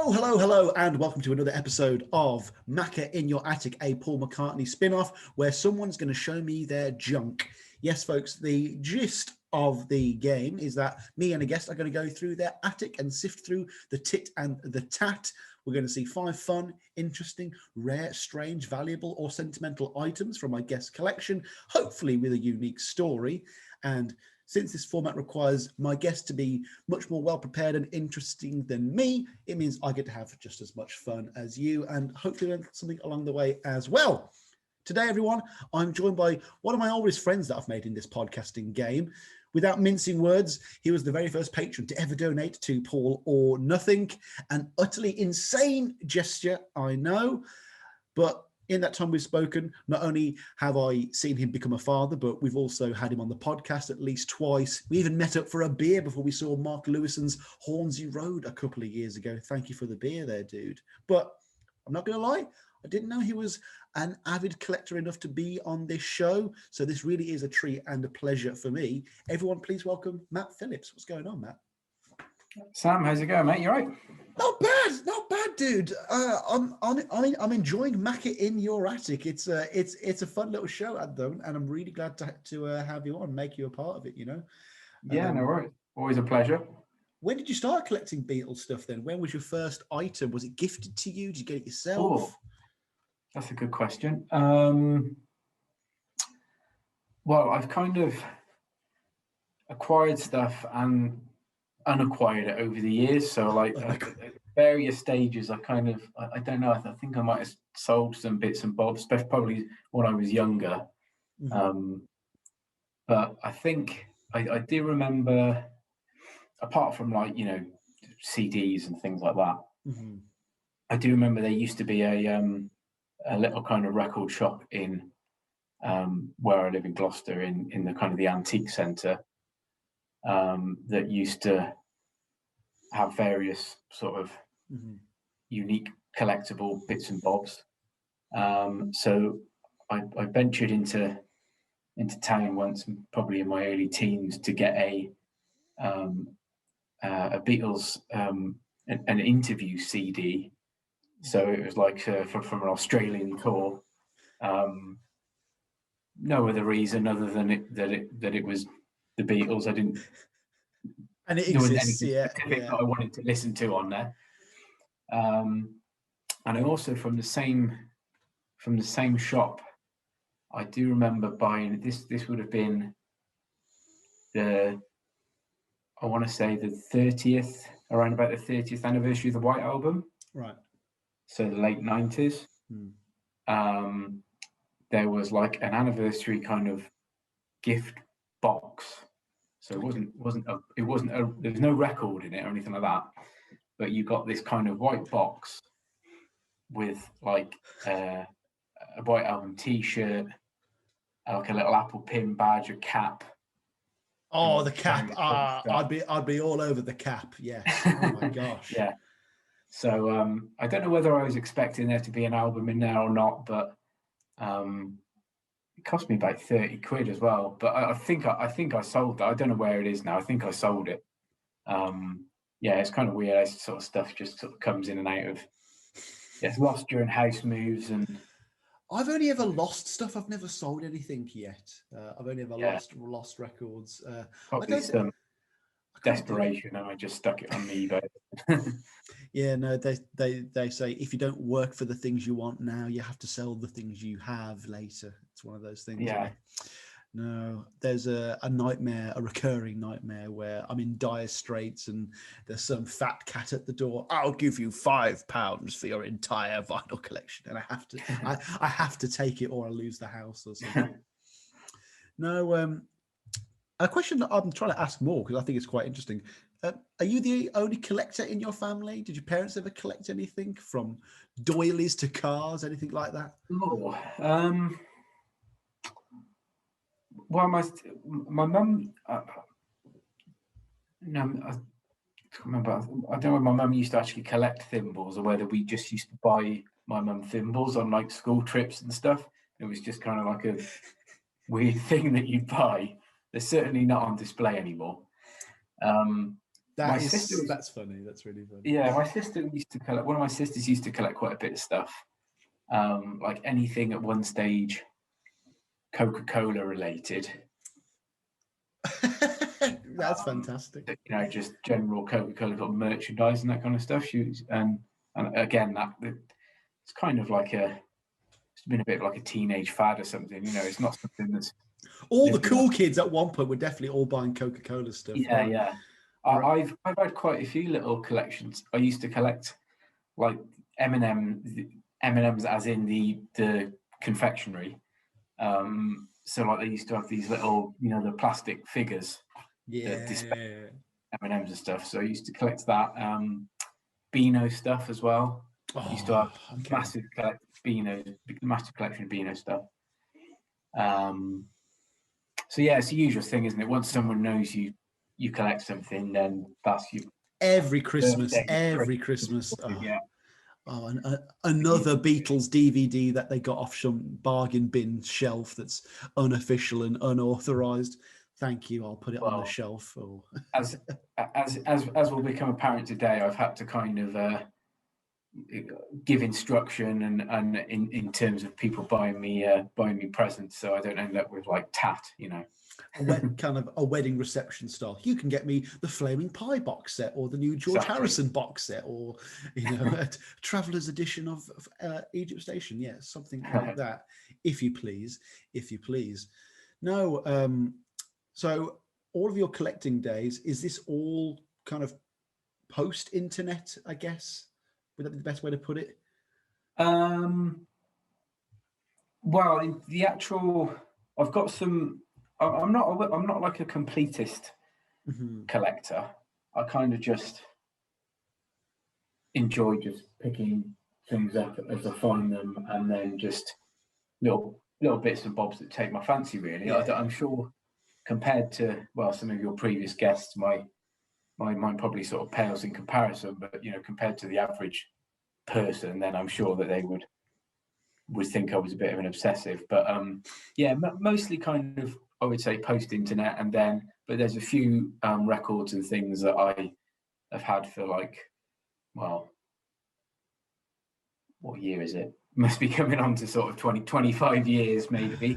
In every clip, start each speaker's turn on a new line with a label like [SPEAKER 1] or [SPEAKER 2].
[SPEAKER 1] Hello, and welcome to another episode of Macca in Your Attic, a Paul McCartney spin-off where someone's going to show me their junk. Yes, folks, the gist of the game is that me and a guest are going to go through their attic and sift through the tit and the tat. We're going to see 5 fun, interesting, rare, strange, valuable, or sentimental items from my guest collection, hopefully with a unique story. And since this format requires my guest to be much more well-prepared and interesting than me, it means I get to have just as much fun as you and hopefully learn something along the way as well. Today, everyone, I'm joined by one of my oldest friends that I've made in this podcasting game. Without mincing words, he was the very first patron to ever donate to Paul or Nothing. An utterly insane gesture, I know, but in that time we've spoken, not only have I seen him become a father, but we've also had him on the podcast at least twice. We even met up for a beer before we saw Mark Lewison's Hornsey Road a couple of years ago. Thank you for the beer there, dude. But I'm not going to lie, I didn't know he was an avid collector enough to be on this show. So this really is a treat and a pleasure for me. Everyone, please welcome Matt Phillips. What's going on, Matt?
[SPEAKER 2] Sam, how's it going, mate? You all right?
[SPEAKER 1] Not bad, dude. I'm enjoying Macca in Your Attic. It's a fun little show at the moment, and I'm really glad to have you on, make you a part of it. You know.
[SPEAKER 2] Yeah, no worries. Always a pleasure.
[SPEAKER 1] When did you start collecting Beatles stuff? Then, when was your first item? Was it gifted to you? Did you get it yourself?
[SPEAKER 2] Oh, that's a good question. Well, I've kind of acquired stuff and unacquired it over the years. So, like at various stages, I don't know. I think I might have sold some bits and bobs, especially probably when I was younger. Mm-hmm. But I think I do remember, apart from CDs and things like that. Mm-hmm. I do remember there used to be a little kind of record shop in where I live in Gloucester, in the kind of the antique centre, that used to have various sort of unique collectible bits and bobs. So I ventured into town once, probably in my early teens, to get a Beatles an interview CD. So it was like from an Australian tour. No other reason other than that it was the Beatles. I didn't.
[SPEAKER 1] And it exists,
[SPEAKER 2] that I wanted to listen to on there. And I also from the same shop, I do remember buying this. This would have been around about the 30th anniversary of the White Album.
[SPEAKER 1] Right.
[SPEAKER 2] So the late 90s. There was like an anniversary kind of gift box. So there was no record in it or anything like that. But you got this kind of white box with like a White Album T-shirt, like a little Apple pin badge, a cap.
[SPEAKER 1] Oh, the cap! I'd be all over the cap. Yes. Oh my gosh.
[SPEAKER 2] Yeah. So I don't know whether I was expecting there to be an album in there or not, but it cost me about 30 quid as well. But I think I sold that. I don't know where it is now. I think I sold it. Yeah, it's kind of weird. That sort of stuff just sort of comes in and out of. Yeah, it's lost during house moves and.
[SPEAKER 1] I've only ever lost stuff. I've never sold anything yet. I've only ever lost records.
[SPEAKER 2] Probably some desperation, and I just stuck it on eBay.
[SPEAKER 1] Yeah, no, they say if you don't work for the things you want now, you have to sell the things you have later. It's one of those things.
[SPEAKER 2] Yeah.
[SPEAKER 1] No, there's a nightmare, a recurring nightmare where I'm in dire straits and there's some fat cat at the door. I'll give you £5 for your entire vinyl collection, and I have to take it or I lose the house or something. No, a question that I'm trying to ask more because I think it's quite interesting. Are you the only collector in your family? Did your parents ever collect anything, from doilies to cars, anything like that?
[SPEAKER 2] Oh, well, my mum. No, I can't remember. I don't know if my mum used to actually collect thimbles or whether we just used to buy my mum thimbles on like school trips and stuff. It was just kind of like a weird thing that you buy. They're certainly not on display anymore.
[SPEAKER 1] That's funny. That's really funny.
[SPEAKER 2] Yeah, my sister used to collect. One of my sisters used to collect quite a bit of stuff, like anything at one stage Coca-Cola related.
[SPEAKER 1] That's fantastic.
[SPEAKER 2] You know, just general Coca-Cola merchandise and that kind of stuff. And again, it's kind of like it's been a bit like a teenage fad or something. You know, it's not something that's
[SPEAKER 1] all the cool kids at one point were definitely all buying Coca-Cola stuff.
[SPEAKER 2] Yeah, yeah. I've had quite a few little collections. I used to collect like M&Ms as in the confectionery. So like they used to have these little, you know, the plastic figures that display M&Ms and stuff. So I used to collect that. Beano stuff as well. I used to have massive collection of Beano stuff. So yeah, it's the usual thing, isn't it? Once someone knows you collect something, then that's you.
[SPEAKER 1] Every Christmas.
[SPEAKER 2] Yeah.
[SPEAKER 1] Oh, and another Beatles DVD that they got off some bargain bin shelf that's unofficial and unauthorized. Thank you. I'll put it on the shelf. Or...
[SPEAKER 2] as will become apparent today, I've had to kind of give instruction and in terms of people buying me presents, so I don't end up with like tat, you know.
[SPEAKER 1] Kind of a wedding reception style. You can get me the Flaming Pie box set, or the new George Harrison box set, or you know, a traveler's edition of Egypt Station. Yeah, something like that, if you please. No, so all of your collecting days, is this all kind of post-internet? I guess would that be the best way to put it?
[SPEAKER 2] Well, the actual, I've got some. I'm not like a completist collector. I kind of just enjoy just picking things up as I find them, and then just little bits and bobs that take my fancy. Really, yeah. I'm sure compared to some of your previous guests, my mind probably sort of pales in comparison. But you know, compared to the average person, then I'm sure that they would think I was a bit of an obsessive. But yeah, mostly kind of. I would say post-internet, but there's a few records and things that I have had for like, well, what year is it? Must be coming on to sort of 25 years maybe.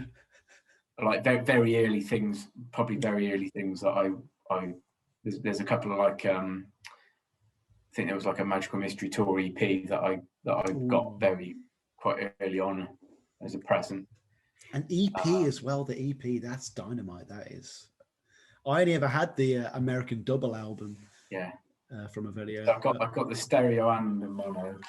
[SPEAKER 2] Like very, very early things, probably very early things that there's a couple of like, I think there was like a Magical Mystery Tour EP that I got quite early on as a present.
[SPEAKER 1] An EP as well. The EP, that's dynamite. That is. I only ever had the American Double album.
[SPEAKER 2] Yeah.
[SPEAKER 1] From a video.
[SPEAKER 2] So I've got the stereo and the mono.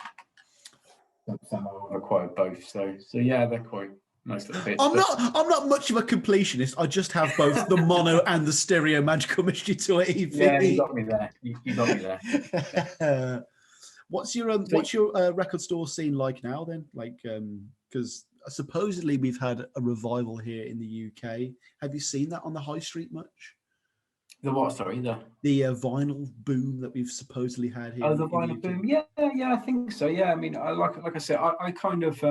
[SPEAKER 2] Somehow I've acquired both. So yeah, they're quite nice little bits.
[SPEAKER 1] I'm not much of a completionist. I just have both the mono and the stereo Magical Mystery Tour EP.
[SPEAKER 2] Yeah, you got me there. You got me there.
[SPEAKER 1] What's your record store scene like now then? Like, because supposedly we've had a revival here in the UK. Have you seen that on the high street much?
[SPEAKER 2] The what? Sorry, the
[SPEAKER 1] vinyl boom that we've supposedly had here.
[SPEAKER 2] Oh, the vinyl boom. Yeah, I think so. Yeah, I mean, I like I said, I kind of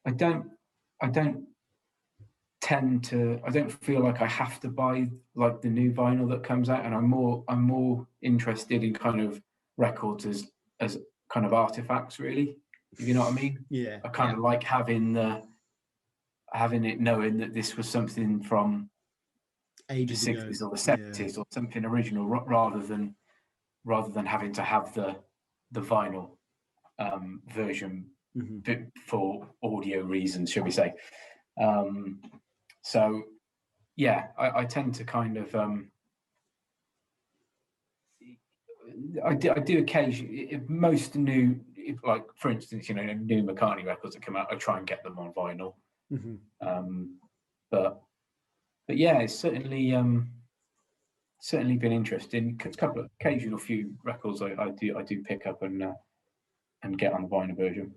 [SPEAKER 2] I don't tend to. I don't feel like I have to buy like the new vinyl that comes out, and I'm more interested in kind of records as kind of artifacts, really. If you know what I mean?
[SPEAKER 1] Yeah.
[SPEAKER 2] I kind of like having it, knowing that this was something from
[SPEAKER 1] ages
[SPEAKER 2] the 60s or the 70s or something original, rather than having to have the vinyl version for audio reasons, shall we say. So yeah, I tend to kind of I do occasionally, most new, like for instance, you know, new McCartney records that come out, I try and get them on vinyl. But yeah, it's certainly been interesting. A couple of occasional few records I do pick up and get on the vinyl version.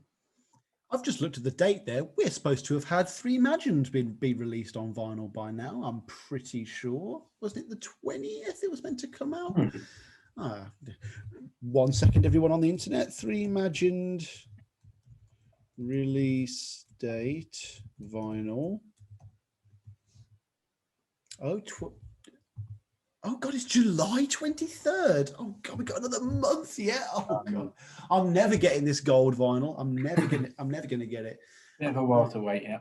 [SPEAKER 1] I've just looked at the date there. We're supposed to have had Three Imagined be released on vinyl by now. I'm pretty sure. Wasn't it the 20th it was meant to come out? 1 second, everyone on the internet. Three Imagined release date vinyl. Oh God, it's July 23rd. Oh God, we got another month yet. Oh God, I'm never getting this gold vinyl. I'm never gonna get it.
[SPEAKER 2] Bit of a while to wait, yeah.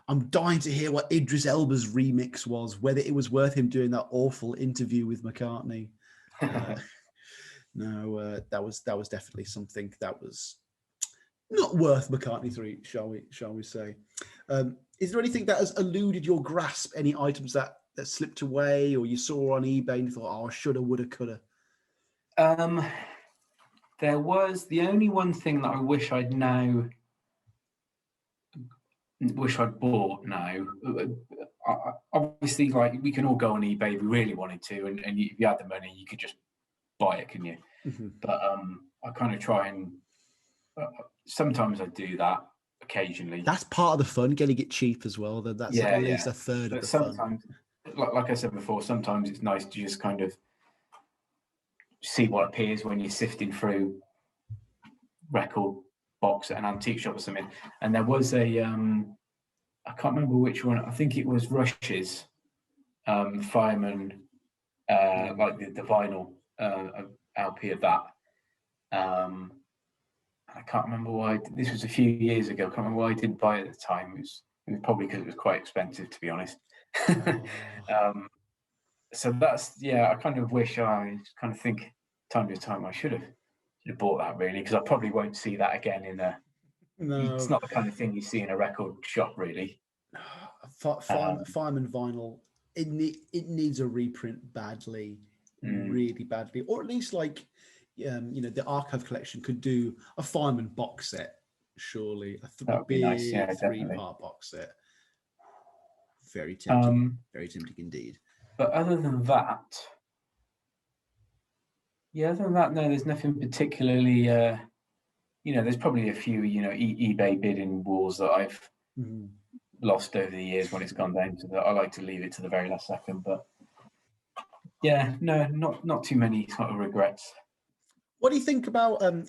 [SPEAKER 1] I'm dying to hear what Idris Elba's remix was, whether it was worth him doing that awful interview with McCartney. No, that was definitely something that was not worth McCartney 3, shall we say. Is there anything that has eluded your grasp? Any items that slipped away or you saw on eBay and you thought, oh, shoulda, woulda, coulda?
[SPEAKER 2] There was the only one thing that I wish I'd bought now. Obviously, like, we can all go on eBay if we really wanted to, and if you had the money, you could just buy it, can you?
[SPEAKER 1] Mm-hmm.
[SPEAKER 2] But I kind of try and sometimes I do that occasionally.
[SPEAKER 1] That's part of the fun, getting it cheap as well. That's at least a third of the
[SPEAKER 2] fun. Like I said before, sometimes it's nice to just kind of see what appears when you're sifting through record box at an antique shop or something. And there was a I can't remember which one. I think it was Rush's Fireman, like the vinyl LP of that. I can't remember why. This was a few years ago. I can't remember why I didn't buy it at the time. It was probably because it was quite expensive, to be honest. So that's, I kind of wish, I kind of think time to time I should have bought that, really, because I probably won't see that again in a. No. It's not the kind of thing you see in a record shop, really.
[SPEAKER 1] Fireman vinyl, it needs a reprint badly, really badly, or at least like, the archive collection could do a Fireman box set. Surely a big nice. 3-part box set. Very tempting. Very tempting indeed.
[SPEAKER 2] But other than that, no, there's nothing particularly. There's probably a few, eBay bidding wars that I've lost over the years when it's gone down to that. I like to leave it to the very last second, but no, not too many sort of regrets.
[SPEAKER 1] What do you think about? I might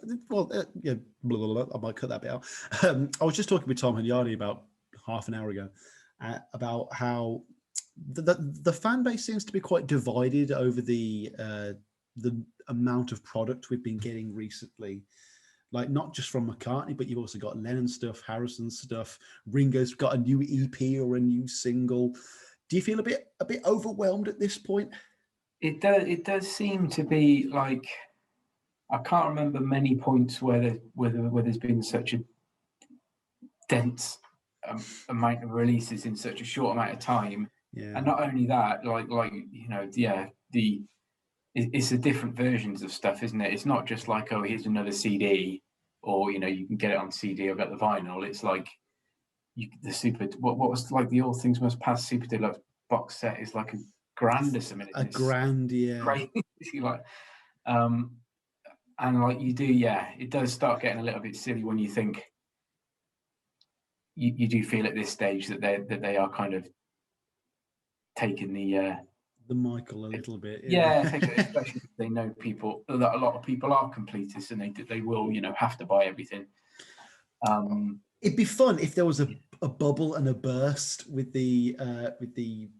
[SPEAKER 1] cut that bit out. I was just talking with Tom Hanyani about half an hour ago about how the fan base seems to be quite divided over the amount of product we've been getting recently. Like, not just from McCartney, but you've also got Lennon stuff, Harrison stuff. Ringo's got a new EP or a new single. Do you feel a bit overwhelmed at this point?
[SPEAKER 2] It does seem to be like, I can't remember many points where there's been such a dense amount of releases in such a short amount of time. Yeah. And not only that, it's the different versions of stuff, isn't it? It's not just like, oh, here's another CD, or you can get it on CD or get the vinyl. It's like what was like the All Things Must Pass Super Deluxe box set is like $1,000 or something.
[SPEAKER 1] $1,000, yeah.
[SPEAKER 2] Crazy, like, and like you do, it does start getting a little bit silly when you think you do feel at this stage that they are kind of taking the
[SPEAKER 1] Michael a little bit.
[SPEAKER 2] Especially if they know people, that a lot of people are completists and they will have to buy everything.
[SPEAKER 1] It'd be fun if there was a bubble and a burst with the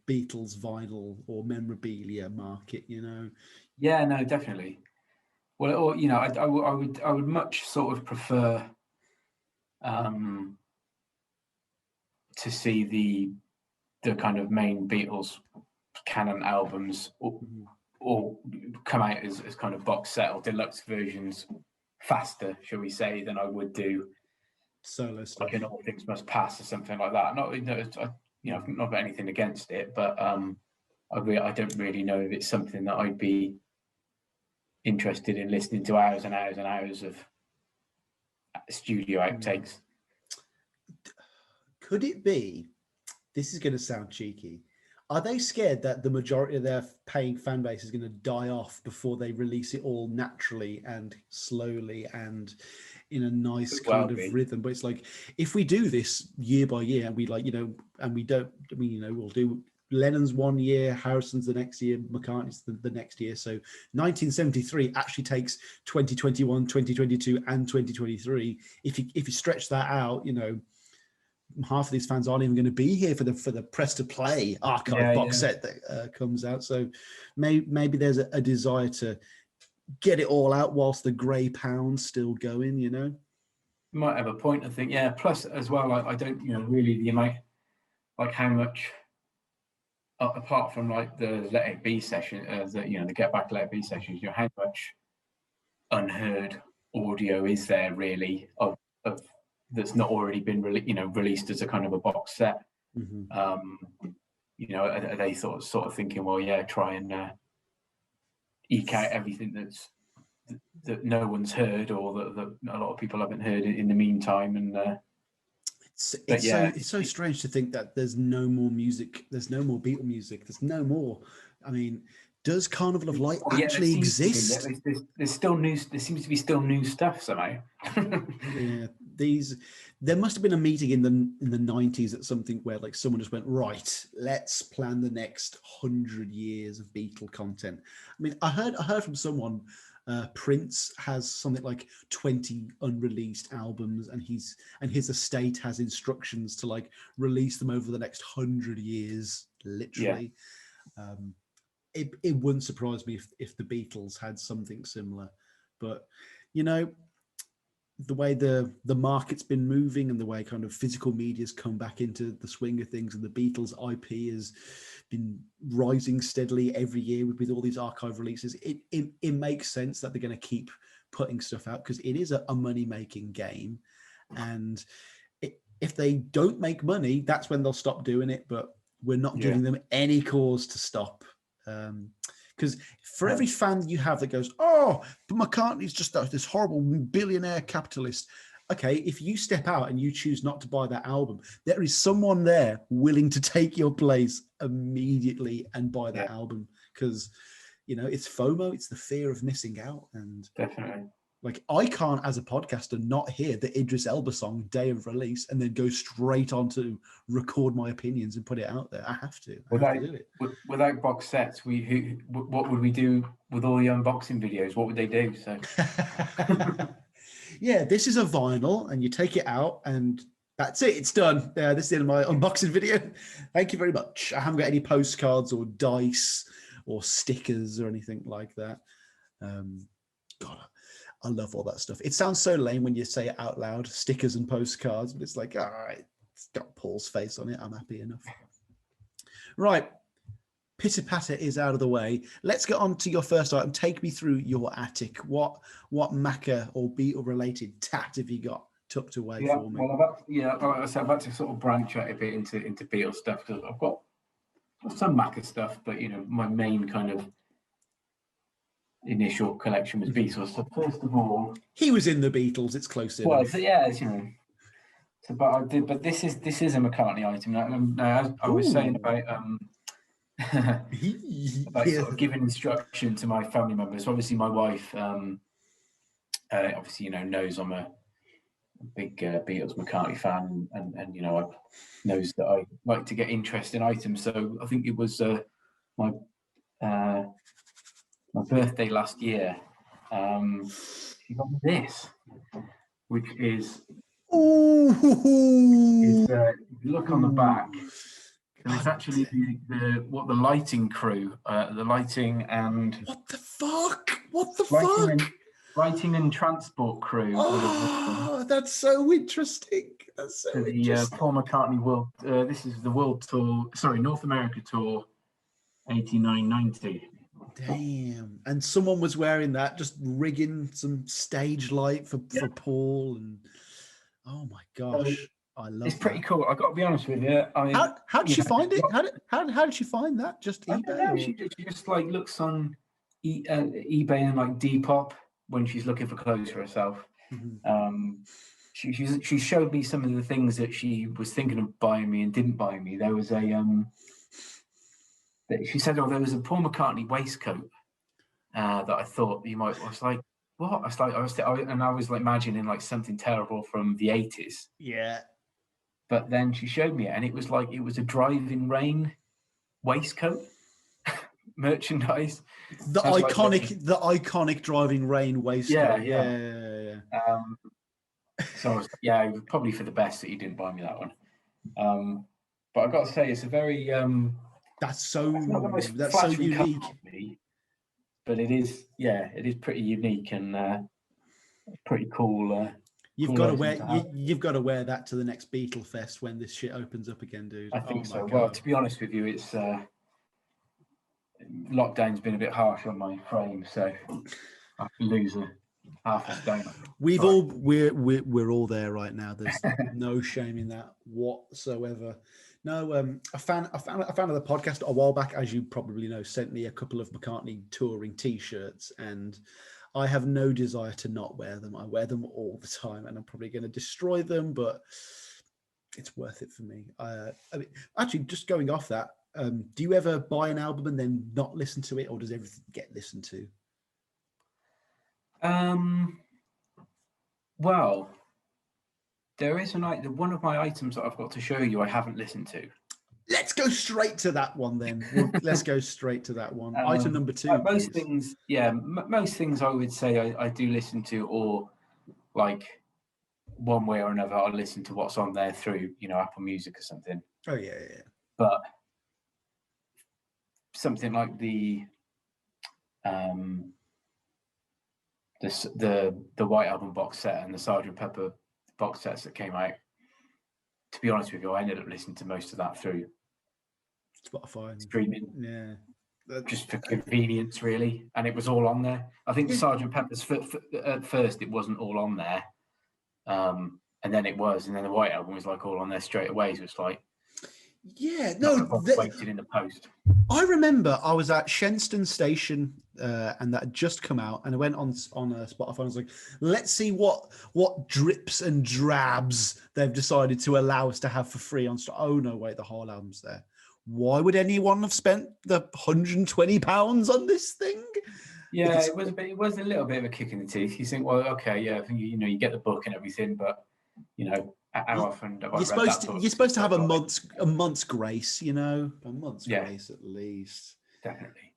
[SPEAKER 1] Beatles vinyl or memorabilia market.
[SPEAKER 2] Yeah, no, definitely. Well, or I would much sort of prefer to see the kind of main Beatles canon albums or come out as kind of box set or deluxe versions faster, shall we say, than I would do
[SPEAKER 1] solo stuff,
[SPEAKER 2] like in All Things Must Pass or something like that. Not not got anything against it, but I don't really know if it's something that I'd be interested in listening to hours and hours and hours of studio outtakes.
[SPEAKER 1] Could it be, this is going to sound cheeky, are they scared that the majority of their paying fan base is going to die off before they release it all naturally and slowly and in a nice kind of rhythm? But it's like, if we do this year by year and we we'll do Lennon's 1 year, Harrison's the next year, McCartney's the next year. So 1973 actually takes 2021, 2022 and 2023. If you stretch that out, half of these fans aren't even going to be here for the press to play archive box set that comes out. So maybe there's a desire to get it all out whilst the grey pound's still going, you know.
[SPEAKER 2] You might have a point, I think. Yeah. Plus, as well, I don't, really the amount, like how much, apart from like the Let It Be session, the Get Back Let It Be sessions, how much unheard audio is there really of that's not already been released as a kind of a box set?
[SPEAKER 1] Mm-hmm.
[SPEAKER 2] Are they sort of thinking, well, yeah, try and eke out everything that no one's heard, or that a lot of people haven't heard in the meantime, and
[SPEAKER 1] it's so strange to think that there's no more music, there's no more Beatle music, there's no more. I mean, does Carnival of Light actually exist?
[SPEAKER 2] There's still new. There seems to be still new stuff somehow.
[SPEAKER 1] Yeah, there must have been a meeting in the 90s at something where like someone just went, right, let's plan the next 100 years of Beatle content. I mean, I heard from someone, Prince has something like 20 unreleased albums, and his estate has instructions to like release them over the next 100 years, literally. Yeah. It wouldn't surprise me if the Beatles had something similar, but the way the market's been moving and the way kind of physical media's come back into the swing of things, and the Beatles IP has been rising steadily every year with all these archive releases, it makes sense that they're going to keep putting stuff out, because it is a money-making game, and if they don't make money, that's when they'll stop doing it. But we're not giving them any cause to stop. Because for every fan you have that goes, oh, but McCartney's just this horrible billionaire capitalist. Okay, if you step out and you choose not to buy that album, there is someone there willing to take your place immediately and buy that album, because it's FOMO, it's the fear of missing out. And
[SPEAKER 2] definitely,
[SPEAKER 1] like, I can't, as a podcaster, not hear the Idris Elba song day of release and then go straight on to record my opinions and put it out there. I have to. I have to do it.
[SPEAKER 2] Without box sets, what would we do with all the unboxing videos? What would they do? So,
[SPEAKER 1] yeah, this is a vinyl, and you take it out, and that's it. It's done. This is the end of my unboxing video. Thank you very much. I haven't got any postcards or dice or stickers or anything like that. God, I love all that stuff. It sounds so lame when you say it out loud, stickers and postcards, but it's like, all right, it's got Paul's face on it. I'm happy enough. Right. Pitter patter is out of the way. Let's get on to your first item. Take me through your attic. What Macca or Beatle related tat have you got tucked away for me?
[SPEAKER 2] Well, like I said, I've had to sort of branch out a bit into Beatle stuff, because I've got some Macca stuff, but my main kind of initial collection was Beatles. So first of all,
[SPEAKER 1] he was in the Beatles. It's close enough.
[SPEAKER 2] Well, So, but this is a McCartney item. As I was saying about sort of giving instruction to my family members. Obviously, my wife, knows I'm a big Beatles McCartney fan, and knows that I like to get interesting items. So I think it was my birthday last year. She got me this, which is. If you look on the back, and it's actually the lighting crew, the lighting and
[SPEAKER 1] what the fuck,
[SPEAKER 2] lighting and transport crew.
[SPEAKER 1] Oh, that's so interesting. That's so interesting.
[SPEAKER 2] The Paul McCartney World. This is the World Tour. Sorry, North America Tour, 89-90.
[SPEAKER 1] Damn! And someone was wearing that, just rigging some stage light for Paul and. Oh my gosh, I love it.
[SPEAKER 2] It's pretty cool. I've got to be honest with you. I mean,
[SPEAKER 1] how did she find it? How did she find that? Just eBay?
[SPEAKER 2] She just like looks on eBay and like Depop when she's looking for clothes for herself. Mm-hmm. She showed me some of the things that she was thinking of buying me and didn't buy me. There was she said, there was a Paul McCartney waistcoat that I thought you might. I was like, what? I was like imagining like something terrible from the 80s.
[SPEAKER 1] Yeah.
[SPEAKER 2] But then she showed me it, and it was a Driving Rain waistcoat merchandise.
[SPEAKER 1] The iconic Driving Rain waistcoat. Yeah.
[SPEAKER 2] So I was, probably for the best that you didn't buy me that one. But I've got to say, it's a very
[SPEAKER 1] That's
[SPEAKER 2] it's not the most
[SPEAKER 1] so
[SPEAKER 2] flattering cover
[SPEAKER 1] unique.
[SPEAKER 2] of me, but it is pretty unique and pretty cool.
[SPEAKER 1] You've
[SPEAKER 2] cool
[SPEAKER 1] got to
[SPEAKER 2] item
[SPEAKER 1] wear
[SPEAKER 2] to have.
[SPEAKER 1] you've got to wear that to the next Beatle Fest when this shit opens up again, dude.
[SPEAKER 2] I
[SPEAKER 1] Oh
[SPEAKER 2] think
[SPEAKER 1] my
[SPEAKER 2] so.
[SPEAKER 1] god.
[SPEAKER 2] Well, to be honest with you, it's lockdown's been a bit harsh on my frame, so I can lose half a stone.
[SPEAKER 1] We're all there right now. There's no shame in that whatsoever. No, a fan of the podcast a while back, as you probably know, sent me a couple of McCartney touring T-shirts, and I have no desire to not wear them. I wear them all the time, and I'm probably going to destroy them, but it's worth it for me. I mean, actually, just going off that, do you ever buy an album and then not listen to it, or does everything get listened to?
[SPEAKER 2] Well, there is one of my items that I've got to show you I haven't listened to.
[SPEAKER 1] Let's go straight to that one then. Let's go straight to that one. Item number 2.
[SPEAKER 2] Most things, most things I would say I do listen to, or like one way or another, I'll listen to what's on there through, Apple Music or something.
[SPEAKER 1] Oh yeah.
[SPEAKER 2] But something like the White Album box set and the Sgt. Pepper box sets that came out, to be honest with you, I ended up listening to most of that through
[SPEAKER 1] Spotify
[SPEAKER 2] streaming.
[SPEAKER 1] Yeah,
[SPEAKER 2] just for convenience, really. And it was all on there. I think the Sgt. Pepper's at first it wasn't all on there, and then it was, and then the White Album was like all on there straight away. So it's like, waited in the post.
[SPEAKER 1] I remember I was at Shenstone Station, and that had just come out, and I went on Spotify and I was like, let's see what drips and drabs they've decided to allow us to have for free on. Oh no, wait, the whole album's there. Why would anyone have spent the £120 on this thing?
[SPEAKER 2] Yeah, it was a little bit of a kick in the teeth. You think, well, okay, yeah, you get the book and everything, but how often have I read that book?
[SPEAKER 1] You're supposed to have a month's grace, a month's grace at least.
[SPEAKER 2] Definitely.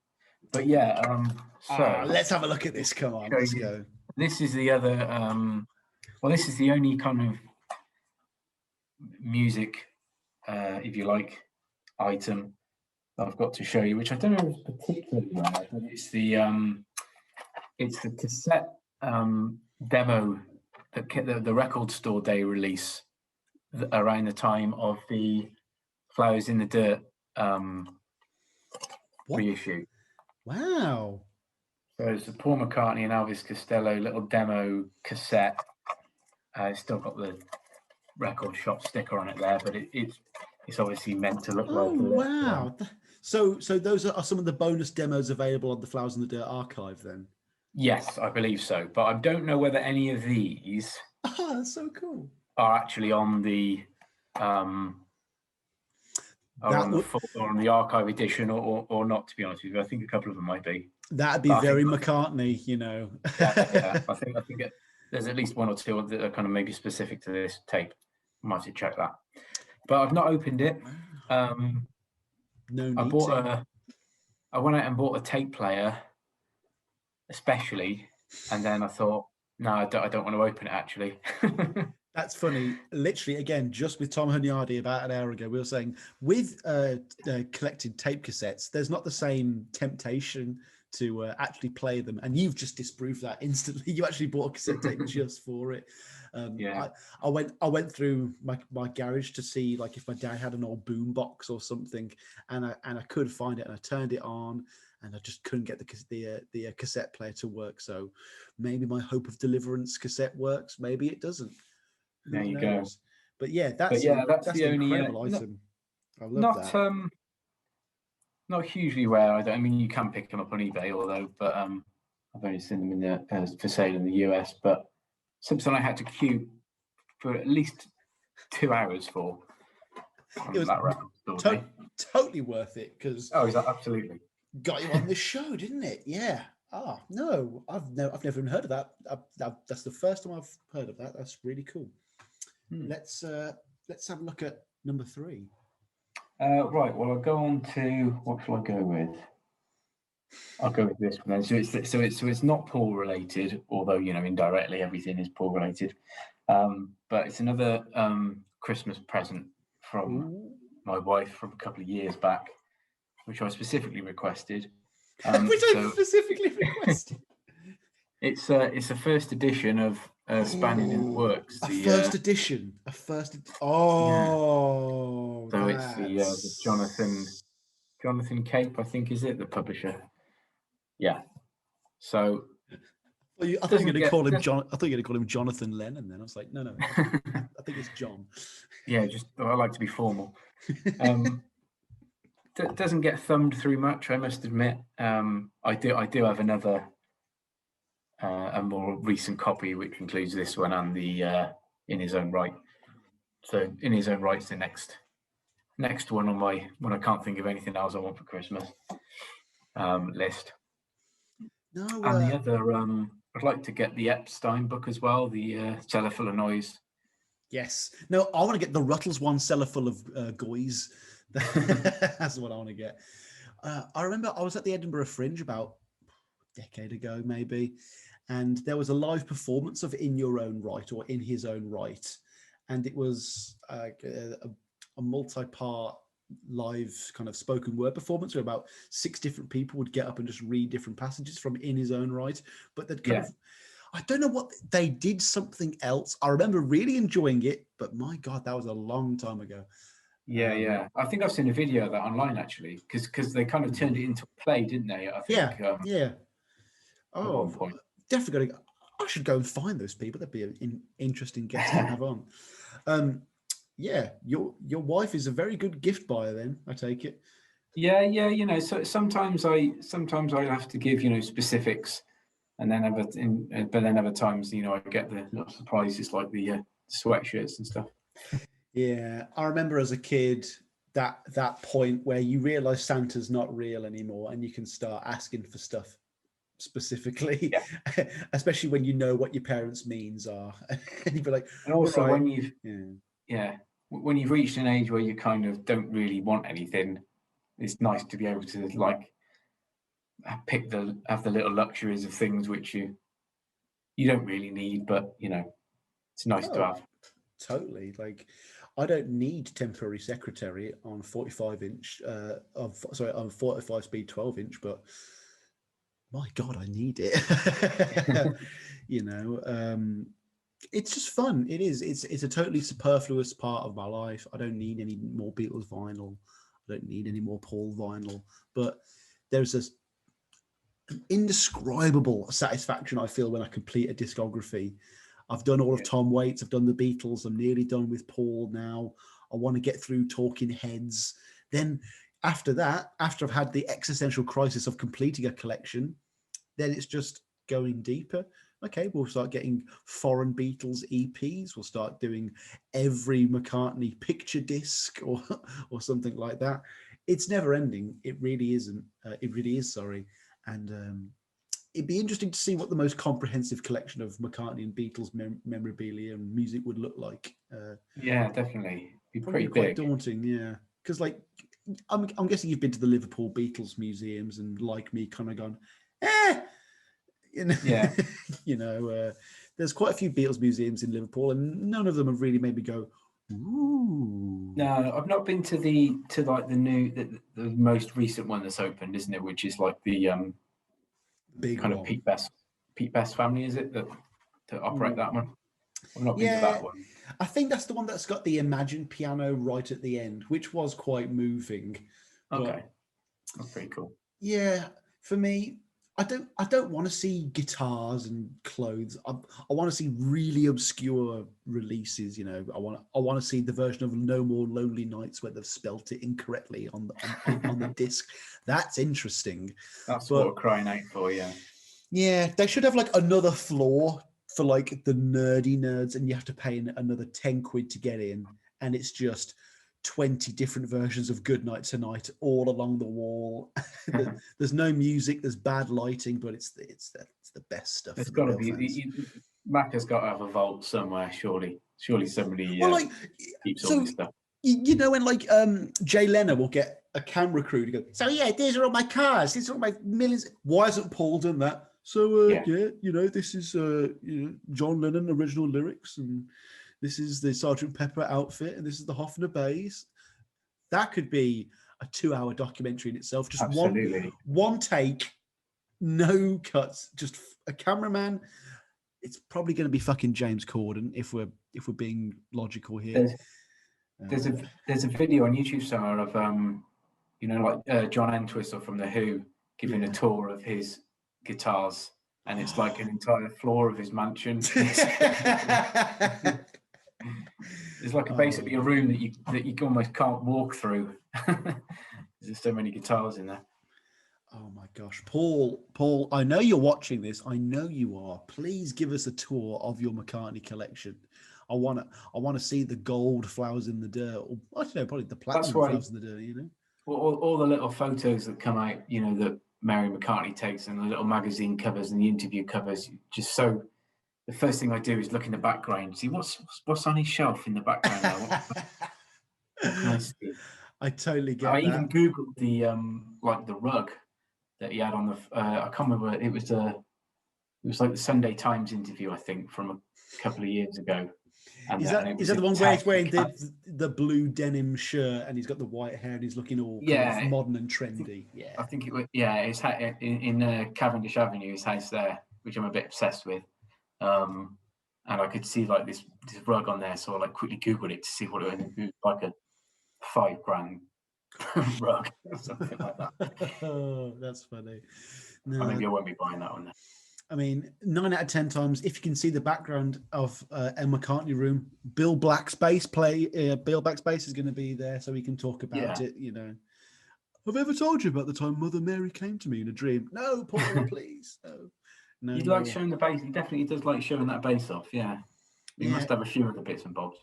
[SPEAKER 2] But yeah, so
[SPEAKER 1] let's have a look at this. Come on, let's go.
[SPEAKER 2] This is the other. This is the only kind of music, if you like, item that I've got to show you, which I don't know is particularly rare, but it's the cassette demo, the Record Store Day release around the time of the Flowers in the Dirt reissue.
[SPEAKER 1] Wow.
[SPEAKER 2] So it's the Paul McCartney and Elvis Costello little demo cassette. It's still got the record shop sticker on it there, but it's obviously meant to look like.
[SPEAKER 1] Oh wow! So those are some of the bonus demos available on the Flowers in the Dirt archive, then.
[SPEAKER 2] Yes, I believe so, but I don't know whether any of these.
[SPEAKER 1] That's so cool.
[SPEAKER 2] Are actually on the on the archive edition or not, to be honest with you. I think a couple of them might be.
[SPEAKER 1] That'd be very McCartney,
[SPEAKER 2] yeah, I think there's at least one or two that are kind of maybe specific to this tape. I might have to check that. But I've not opened it.
[SPEAKER 1] No need
[SPEAKER 2] I went out and bought a tape player, especially, and then I thought, no, I don't want to open it actually.
[SPEAKER 1] That's funny. Literally, again, just with Tom Hunyadi about an hour ago, we were saying with collected tape cassettes, there's not the same temptation to actually play them. And you've just disproved that instantly. You actually bought a cassette tape just for it. I went through my garage to see like if my dad had an old boom box or something, and I could find it, and I turned it on, and I just couldn't get the cassette player to work. So maybe my Hope of Deliverance cassette works. Maybe it doesn't.
[SPEAKER 2] There you go.
[SPEAKER 1] But that's the only incredible item. I love that.
[SPEAKER 2] Not hugely rare. I mean, you can pick them up on eBay, but I've only seen them in for sale in the US. But something I had to queue for at least 2 hours for.
[SPEAKER 1] It was totally worth it because.
[SPEAKER 2] Oh, is that absolutely?
[SPEAKER 1] Got you on this show, didn't it? Yeah. No, I've never even heard of that. That's the first time I've heard of that. That's really cool. Let's have a look at number 3.
[SPEAKER 2] Right. Well, I'll go on to what shall I go with? I'll go with this one then. So it's not Paul related, although indirectly everything is Paul related. But it's another Christmas present from my wife from a couple of years back, which I specifically requested.
[SPEAKER 1] Which I specifically requested.
[SPEAKER 2] It's a first edition of Spaniard in the Works.
[SPEAKER 1] A first edition. Oh,
[SPEAKER 2] so it's the Jonathan Cape, I think, is it, the publisher? Yeah. So
[SPEAKER 1] I thought you were going to call him John. I thought you were going to call him Jonathan Lennon. Then I was like, no. I think it's John.
[SPEAKER 2] Yeah, I like to be formal. Doesn't get thumbed through much, I must admit. I do have another, a more recent copy, which includes this one and the In His Own Right. So In His Own Right's the next one on my, when I can't think of anything else I want for Christmas list.
[SPEAKER 1] No,
[SPEAKER 2] and the other, I'd like to get the Epstein book as well, the Cellar Full of Noise.
[SPEAKER 1] Yes. No, I want to get the Ruttles one, Cellar Full of Goys. That's what I want to get. I remember I was at the Edinburgh Fringe about a decade ago, maybe, and there was a live performance of In Your Own Right or In His Own Right, and it was a multi-part live kind of spoken word performance where about 6 different people would get up and just read different passages from In His Own Right, but they'd kind of, I don't know what they did, something else. I remember really enjoying it, but my God, that was a long time ago.
[SPEAKER 2] Yeah. I think I've seen a video of that online, actually, because they kind of turned it into a play, didn't they? I think,
[SPEAKER 1] yeah. Oh, definitely got to. I should go and find those people. That'd be an interesting guest to have on. Yeah, your wife is a very good gift buyer. Then I take it.
[SPEAKER 2] Yeah. You know, so sometimes I have to give specifics, and then but then other times I get the little surprises like the sweatshirts and stuff.
[SPEAKER 1] Yeah, I remember as a kid that point where you realize Santa's not real anymore, and you can start asking for stuff specifically, especially when you know what your parents' means are. And you'd be like,
[SPEAKER 2] and also right. When you've reached an age where you kind of don't really want anything, it's nice to be able to have the little luxuries of things which you don't really need, but it's nice to have.
[SPEAKER 1] Totally. Like, I don't need temporary secretary on 45-inch on 45 speed 12-inch, but my God, I need it. It's just fun. It is. It's a totally superfluous part of my life. I don't need any more Beatles vinyl. I don't need any more Paul vinyl. But there's an indescribable satisfaction I feel when I complete a discography. I've done all of Tom Waits. I've done the Beatles. I'm nearly done with Paul now. I want to get through Talking Heads. Then after that, after I've had the existential crisis of completing a collection, then it's just going deeper. Okay, we'll start getting foreign Beatles EPs. We'll start doing every McCartney picture disc or something like that. It's never ending. It really isn't. It really is, sorry. And it'd be interesting to see what the most comprehensive collection of McCartney and Beatles memorabilia and music would look like.
[SPEAKER 2] Yeah, definitely. Be pretty
[SPEAKER 1] quite
[SPEAKER 2] big.
[SPEAKER 1] Daunting, yeah. Because I'm guessing you've been to the Liverpool Beatles museums and, like me, kind of gone,
[SPEAKER 2] Yeah.
[SPEAKER 1] There's quite a few Beatles museums in Liverpool, and none of them have really made me go, ooh.
[SPEAKER 2] No, I've not been to the new the most recent one that's opened, isn't it? Which is like the
[SPEAKER 1] big
[SPEAKER 2] kind
[SPEAKER 1] one.
[SPEAKER 2] of Pete Best family, is it, that operate that one? I've not been to that one.
[SPEAKER 1] I think that's the one that's got the Imagine piano right at the end, which was quite moving.
[SPEAKER 2] Okay, that's pretty cool.
[SPEAKER 1] Yeah, for me, I don't want to see guitars and clothes. I want to see really obscure releases. I want to see the version of No More Lonely Nights where they've spelt it incorrectly on the disc. That's interesting.
[SPEAKER 2] That's what we're crying out for, yeah.
[SPEAKER 1] Yeah, they should have another floor for the nerdy nerds, and you have to pay another 10 quid to get in, and it's just 20 different versions of Goodnight Tonight all along the wall. There's no music, there's bad lighting, but it's the best stuff.
[SPEAKER 2] It's got to be. Macca's got to have a vault somewhere, surely. Surely somebody keeps all this stuff.
[SPEAKER 1] When Jay Leno will get a camera crew to go, so yeah, these are all my cars, these are all my millions. Why hasn't Paul done that? So this is John Lennon original lyrics, and This is the Sergeant Pepper outfit, and this is the Hofner bass. That could be a 2-hour documentary in itself. Just one take, no cuts, just a cameraman. It's probably going to be fucking James Corden if we're being logical here.
[SPEAKER 2] There's a video on YouTube somewhere of John Entwistle from The Who giving a tour of his guitars, and it's like an entire floor of his mansion. It's like basically a room that you almost can't walk through. There's so many guitars in there.
[SPEAKER 1] Oh my gosh, Paul, I know you're watching this. I know you are. Please give us a tour of your McCartney collection. I want to see the gold flowers in the dirt. Or, I don't know, probably the platinum flowers in the dirt. You know,
[SPEAKER 2] all the little photos that come out. You know, that Mary McCartney takes, and the little magazine covers and the interview covers. Just so, the first thing I do is look in the background, see what's on his shelf in the background. What can I see?
[SPEAKER 1] I totally get that.
[SPEAKER 2] I even googled the the rug that he had on the. I can't remember. It was like the Sunday Times interview, I think, from a couple of years ago. And
[SPEAKER 1] is that the one where he's wearing the blue denim shirt and he's got the white hair and he's looking all kind of modern and trendy?
[SPEAKER 2] I think it was his in Cavendish Avenue, his house there, which I'm a bit obsessed with. And I could see like this rug on there, so I like quickly googled it to see what it was like, a $5,000 rug or something like that.
[SPEAKER 1] Oh, that's funny.
[SPEAKER 2] No, maybe I won't be buying that one then.
[SPEAKER 1] I mean, 9 out of 10 times, if you can see the background of a McCartney room, Bill Black's bass is going to be there, so we can talk about it. You know, have I ever told you about the time Mother Mary came to me in a dream? No, Paul, please. No.
[SPEAKER 2] He likes showing the bass. He definitely does like showing that bass off. Yeah, he must have a few of the bits and bobs.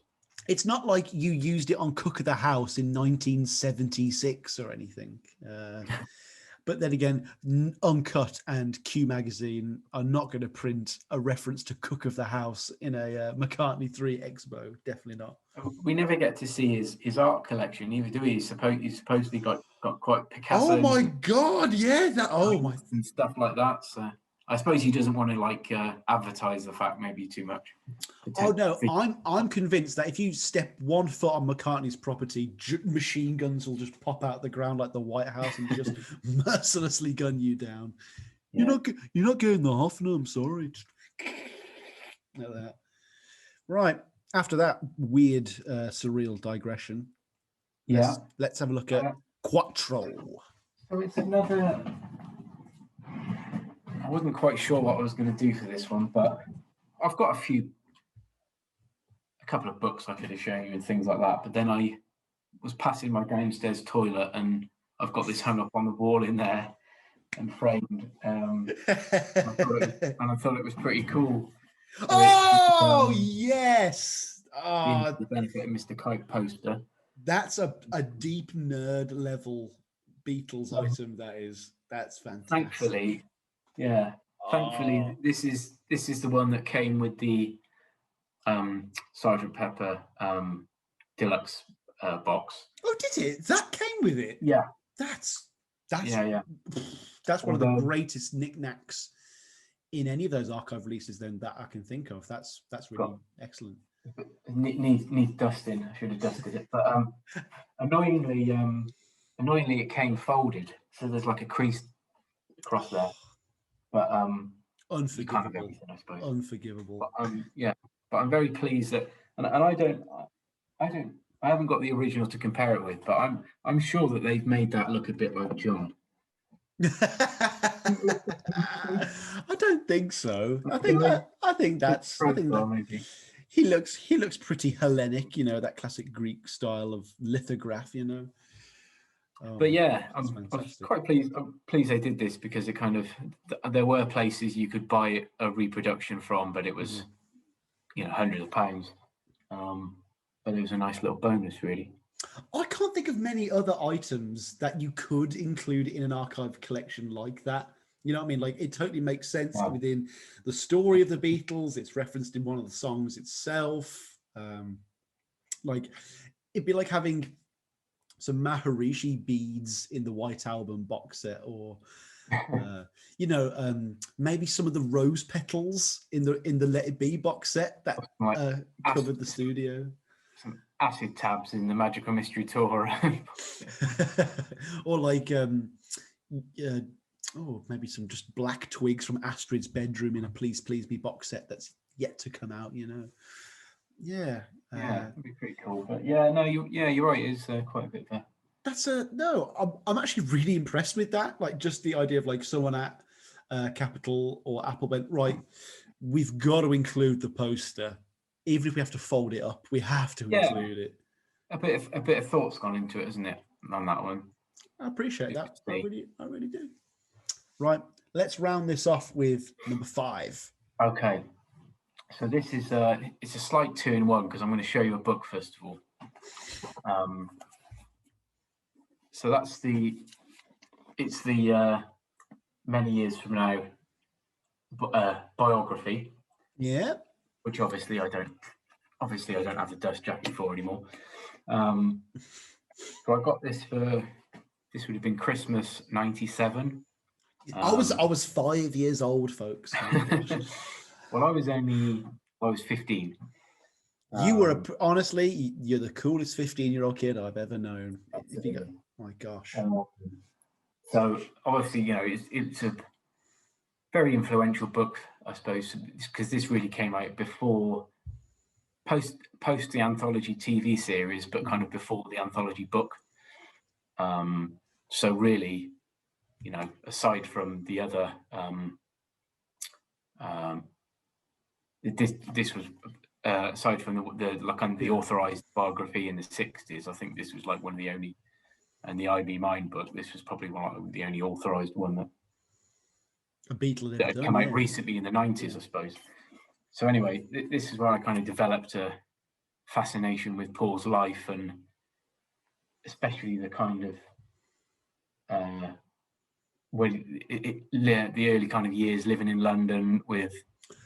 [SPEAKER 1] It's not like you used it on Cook of the House in 1976 or anything. But then again, Uncut and Q Magazine are not going to print a reference to Cook of the House in a McCartney 3 Expo. Definitely not.
[SPEAKER 2] We never get to see his art collection either, do we? He's supposedly got quite Picasso.
[SPEAKER 1] Oh my God, yeah.
[SPEAKER 2] And stuff like that. So I suppose he doesn't want to advertise the fact maybe too much.
[SPEAKER 1] Oh no, I'm convinced that if you step 1 foot on McCartney's property, machine guns will just pop out the ground like the White House and just mercilessly gun you down. Yeah. You're not getting the Hofner. I'm sorry. Like that. Right after that weird, surreal digression. Let's have a look at Quattro.
[SPEAKER 2] So it's another. I wasn't quite sure what I was going to do for this one, but I've got a couple of books I could have shown you and things like that. But then I was passing my downstairs toilet and I've got this hung up on the wall in there and framed. And I thought it was pretty cool.
[SPEAKER 1] So yes!
[SPEAKER 2] The benefit of Mr. Kite poster.
[SPEAKER 1] That's a deep nerd level Beatles item. That's fantastic.
[SPEAKER 2] Thankfully. Yeah, thankfully this is the one that came with the Sergeant Pepper deluxe box.
[SPEAKER 1] Oh, did it? That came with it?
[SPEAKER 2] Yeah.
[SPEAKER 1] That's one of the greatest knickknacks in any of those archive releases then that I can think of. That's really excellent.
[SPEAKER 2] Needs dusting. I should have dusted it, but annoyingly it came folded, so there's like a crease across there. But
[SPEAKER 1] unforgivable.
[SPEAKER 2] Kind of everything, I suppose.
[SPEAKER 1] Unforgivable.
[SPEAKER 2] But I'm very pleased that, and I haven't got the original to compare it with, but I'm sure that they've made that look a bit like John.
[SPEAKER 1] I don't think so. I think
[SPEAKER 2] maybe.
[SPEAKER 1] He looks pretty Hellenic, you know, that classic Greek style of lithograph, you know.
[SPEAKER 2] But yeah, I was quite pleased. I'm pleased they did this because it kind of there were places you could buy a reproduction from, but it was hundreds of pounds. But it was a nice little bonus, really.
[SPEAKER 1] I can't think of many other items that you could include in an archive collection like that. You know what I mean? Like, it totally makes sense within the story of the Beatles. It's referenced in one of the songs itself. Like, it'd be like having some Maharishi beads in the White Album box set, or Maybe some of the rose petals in the Let It Be box set that covered the studio.
[SPEAKER 2] Some acid tabs in the Magical Mystery Tour.
[SPEAKER 1] Or like maybe some just black twigs from Astrid's bedroom in a Please Please Me box set that's yet to come out, Yeah,
[SPEAKER 2] it'd be pretty cool. But you're right. It's quite a bit of a.
[SPEAKER 1] I'm actually really impressed with that. Like just the idea of like someone at Capitol or Apple went, right, we've got to include the poster, even if we have to fold it up. We have to include it.
[SPEAKER 2] A bit of thought's gone into it, hasn't it, on that one?
[SPEAKER 1] I appreciate that. I really do. Right, let's round this off with number 5.
[SPEAKER 2] Okay, so this is it's a slight 2-in-1 because I'm going to show you a book first of all. So that's the Many Years From Now biography.
[SPEAKER 1] Yeah.
[SPEAKER 2] Which obviously I don't have the dust jacket for anymore. So I got this this would have been Christmas '97.
[SPEAKER 1] I was 5 years old, folks.
[SPEAKER 2] Well, I was 15.
[SPEAKER 1] You were honestly, you're the coolest 15-year-old kid I've ever known. My gosh.
[SPEAKER 2] So obviously, it's a very influential book, I suppose, because this really came out post the anthology TV series, but kind of before the anthology book. So really, aside from the other, this was aside from the authorized biography in the 60s. I think this was like one of the only, and the IB Mind book. This was probably one of the only authorized one that had come out recently in the 90s, I suppose. So anyway, this is where I kind of developed a fascination with Paul's life, and especially the kind of the early kind of years living in London with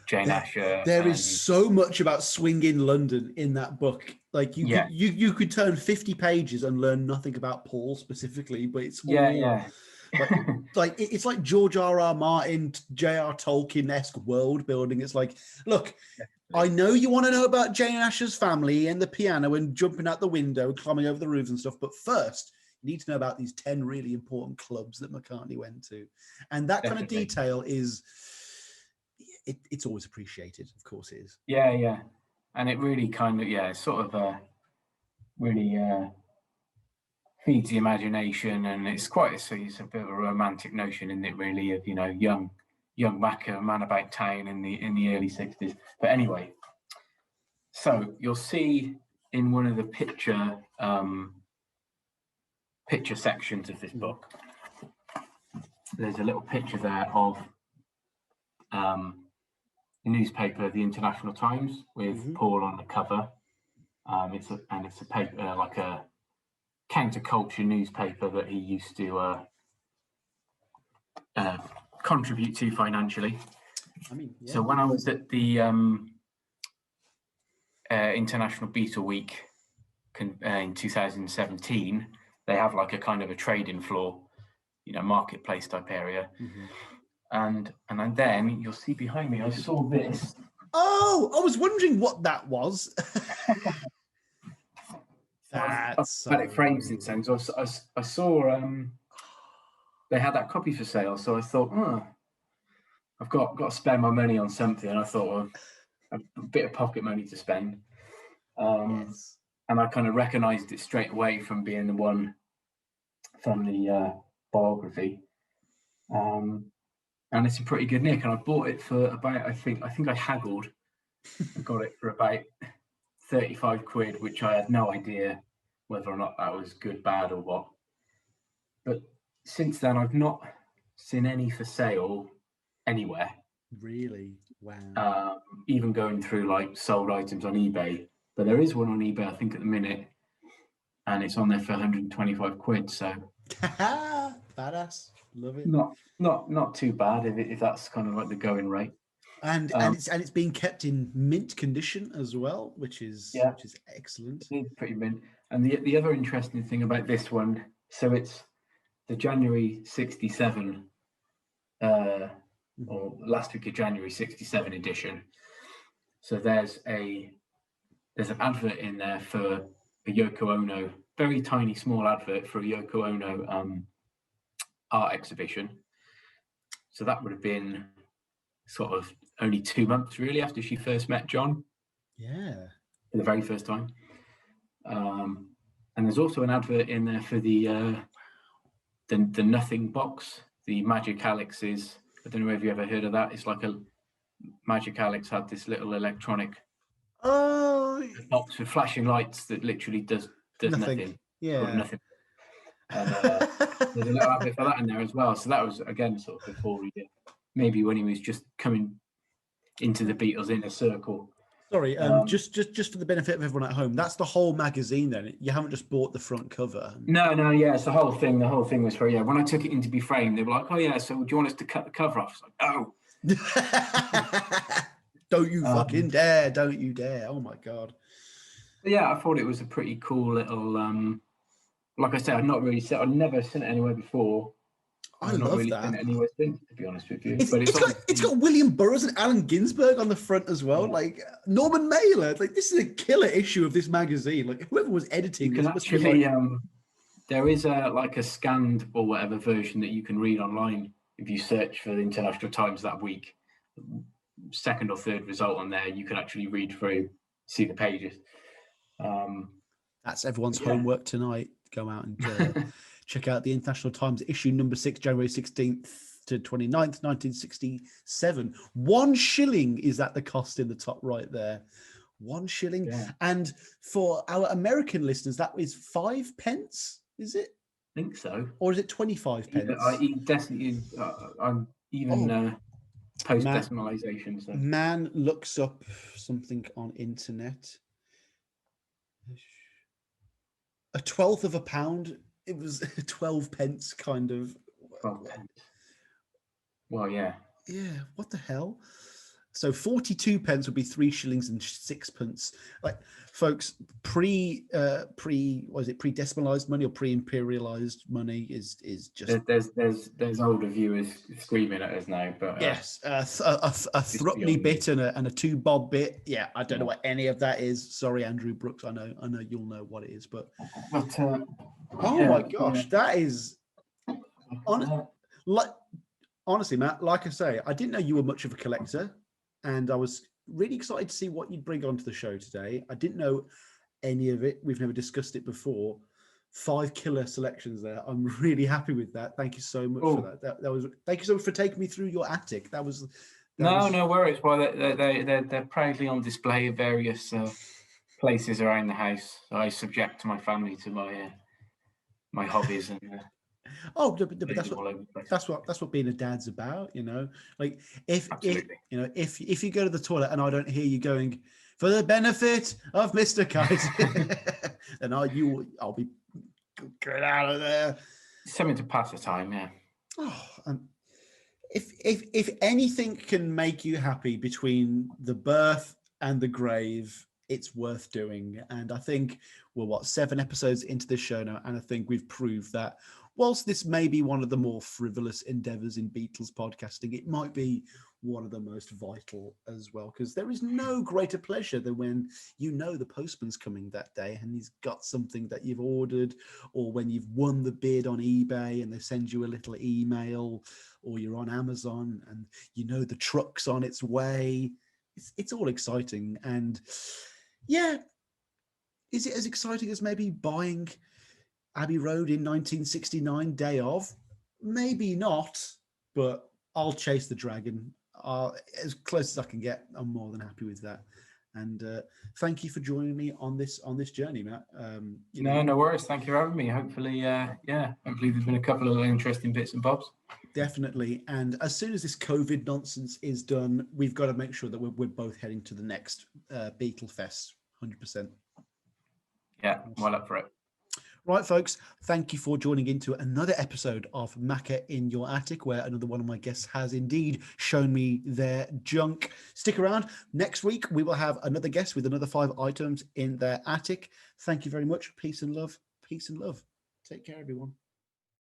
[SPEAKER 2] Jane Asher.
[SPEAKER 1] There is so much about swinging London in that book. Like you could turn 50 pages and learn nothing about Paul specifically, but it's all like it's like George R.R. Martin, J.R. Tolkien-esque world building. It's like, look, I know you want to know about Jane Asher's family and the piano and jumping out the window, climbing over the roofs and stuff, but first you need to know about these 10 really important clubs that McCartney went to. And that kind of detail is, it's always appreciated. Of course it is.
[SPEAKER 2] Yeah. And it really kind of, sort of really feeds the imagination, and it's a bit of a romantic notion, isn't it, really, of, young Macca, man about town in the early 60s. But anyway, so you'll see in one of the picture sections of this book, there's a little picture there of the newspaper, the International Times, with Paul on the cover. It's a paper, like a counterculture newspaper that he used to contribute to financially. So when I was at the International Beatle Week in 2017, they have like a kind of a trading floor, marketplace type area. And then you'll see behind me, I saw this.
[SPEAKER 1] Oh, I was wondering what that was.
[SPEAKER 2] That's it frames it sounds. I saw they had that copy for sale, so I thought, I've got to spend my money on something. And I thought, a bit of pocket money to spend. And I kind of recognised it straight away from being the one from the biography. And it's a pretty good nick. And I bought it for about, I think I haggled and got it for about 35 quid, which I had no idea whether or not that was good, bad, or what. But since then, I've not seen any for sale anywhere.
[SPEAKER 1] Really? Wow.
[SPEAKER 2] Even going through like sold items on eBay. But there is one on eBay, I think, at the minute, and it's on there for 125 quid. So
[SPEAKER 1] badass. Love it.
[SPEAKER 2] Not too bad if that's kind of like the going rate.
[SPEAKER 1] And it's being kept in mint condition as well, which is excellent.
[SPEAKER 2] It's pretty mint. And the other interesting thing about this one, so it's the January 67 or last week of January, 67 edition. So there's an advert in there for a Yoko Ono, very tiny, small advert for a Yoko Ono art exhibition. So that would have been sort of only 2 months really after she first met John.
[SPEAKER 1] Yeah.
[SPEAKER 2] For the very first time. And there's also an advert in there for the Nothing box, the Magic Alex's. I don't know if you ever heard of that. It's like a Magic Alex had this little electronic box with flashing lights that literally does nothing.
[SPEAKER 1] Yeah.
[SPEAKER 2] Nothing. And there's a little advert for that in there as well. So that was again sort of before maybe when he was just coming into the Beatles inner circle.
[SPEAKER 1] Sorry, just for the benefit of everyone at home, that's the whole magazine then. You haven't just bought the front cover.
[SPEAKER 2] No, yeah, it's the whole thing. The whole thing was for, when I took it in to be framed, they were like, oh yeah, so do you want us to cut the cover off? I was like, no.
[SPEAKER 1] Don't you fucking dare, don't you dare. Oh my God.
[SPEAKER 2] Yeah, I thought it was a pretty cool little, like I said, I'd never seen it anywhere before.
[SPEAKER 1] I love that.
[SPEAKER 2] Seen it anywhere since, to be honest with you.
[SPEAKER 1] It's got William Burroughs and Allen Ginsberg on the front as well. Yeah. Like Norman Mailer. Like this is a killer issue of this magazine. Like whoever was editing,
[SPEAKER 2] because actually, there is a scanned or whatever version that you can read online if you search for the International Times that week. Second or third result on there, you can actually read through, see the pages.
[SPEAKER 1] That's everyone's homework tonight. Go out and check out the International Times issue number 6, January 16th to 29th, 1967. 1 shilling is at the cost in the top right there. 1 shilling. Yeah. And for our American listeners, that is 5 pence, is it?
[SPEAKER 2] I think so.
[SPEAKER 1] Or is it 25 pence?
[SPEAKER 2] I'm even post-decimalisation. So.
[SPEAKER 1] Man looks up something on internet. A 12th of a pound. It was 12 pence kind of.
[SPEAKER 2] 12 pence. Well, yeah.
[SPEAKER 1] Yeah, what the hell? So 42 pence would be 3 shillings and 6 pence. Like, folks, pre-decimalized money or pre-imperialized money is just.
[SPEAKER 2] There's older viewers screaming at us now, but
[SPEAKER 1] yes, a threepenny bit and a 2 bob bit. Yeah, I don't know what any of that is. Sorry, Andrew Brooks. I know you'll know what it is, but. My gosh, that is. Honestly, Matt, like I say, I didn't know you were much of a collector. And I was really excited to see what you'd bring onto the show today. I didn't know any of it. We've never discussed it before. 5 killer selections there. I'm really happy with that. Thank you so much for that. That was. Thank you so much for taking me through your attic.
[SPEAKER 2] No worries. Well, they're proudly on display at various places around the house. I subject my family to my hobbies and.
[SPEAKER 1] But that's what being a dad's about, you know. Like if you go to the toilet and I don't hear you going for the benefit of Mr. Kite, then I'll be get out of there.
[SPEAKER 2] Something to pass the time, yeah.
[SPEAKER 1] If anything can make you happy between the birth and the grave, it's worth doing. And I think we're 7 episodes into this show now, and I think we've proved that. Whilst this may be one of the more frivolous endeavours in Beatles podcasting, it might be one of the most vital as well, because there is no greater pleasure than when you know the postman's coming that day and he's got something that you've ordered, or when you've won the bid on eBay and they send you a little email, or you're on Amazon and you know the truck's on its way. It's all exciting. And yeah, is it as exciting as maybe buying Abbey Road in 1969 day of? Maybe not, but I'll chase the dragon as close as I can get. I'm more than happy with that. And thank you for joining me on this journey, Matt.
[SPEAKER 2] No worries. Thank you for having me. Hopefully, hopefully there's been a couple of interesting bits and bobs.
[SPEAKER 1] Definitely. And as soon as this COVID nonsense is done, we've got to make sure that we're both heading to the next Beatle Fest, 100%.
[SPEAKER 2] Yeah, well up for it.
[SPEAKER 1] Right, folks, thank you for joining into another episode of Macca in Your Attic, where another one of my guests has indeed shown me their junk. Stick around. Next week, we will have another guest with another 5 items in their attic. Thank you very much. Peace and love. Peace and love. Take care, everyone.